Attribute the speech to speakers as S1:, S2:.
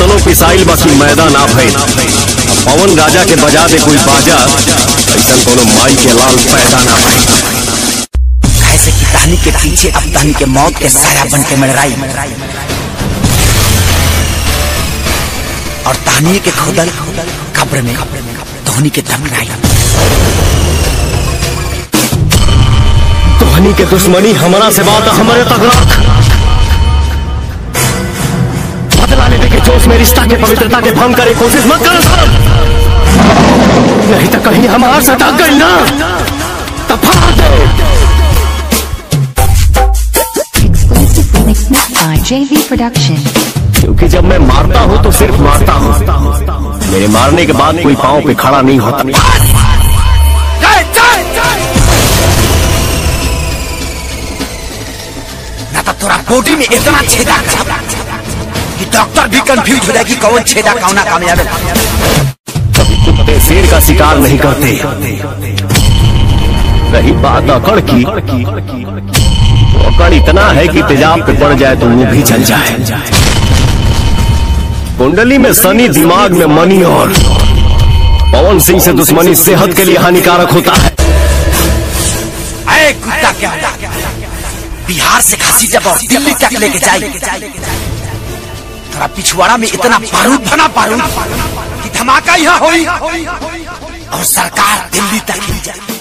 S1: कितनों पिसाइल बाकी मैदान ना भइल। पवन राजा के बजा दे कोई बाजा, ऐसा कोनो माई के लाल पैदा ना भइल।
S2: कैसे कि टहनी के पीछे अब टहनी के मौत के साया बन के मंडराई, और टहनी के खोदल कब्र में धोनी के दम आई।
S1: धोनी के दुश्मनी हमारा से बात हमारे तक रख। बदला लेने के जोश में रिश्ता के पवित्रता के भंग करे कोशिश मत कर साहब, नहीं तो कहीं हमारे से टक गई ना तो फाड़ दे।
S3: JV Production।
S1: क्योंकि जब मैं मारता हूँ तो सिर्फ मारता हूँ, मेरे मारने के बाद कोई पांव पे खड़ा नहीं होता।
S2: ना तो तोरा बॉडी में इतना छेदा कि डॉक्टर भी कंफ्यूज हो जाएगी कौन छेदा कौना कामयाब है।
S1: कुत्ते शेर का शिकार नहीं करते। रही बात अकड़ की, अकड़ इतना है कि तेजाब पे पड़ जाए तो वो भी जल जाए। कुंडली में शनि, दिमाग में मनी, और पवन सिंह से दुश्मनी सेहत के लिए हानिकारक होता है।
S2: अरे कुत्ता क्या बिहार से खासी जब और दिल्ली तक लेके जाए, थोड़ा पिछवाड़ा में इतना बारूद बना बारूद कि धमाका यहाँ होई और सरकार दिल्ली तक ले जाए।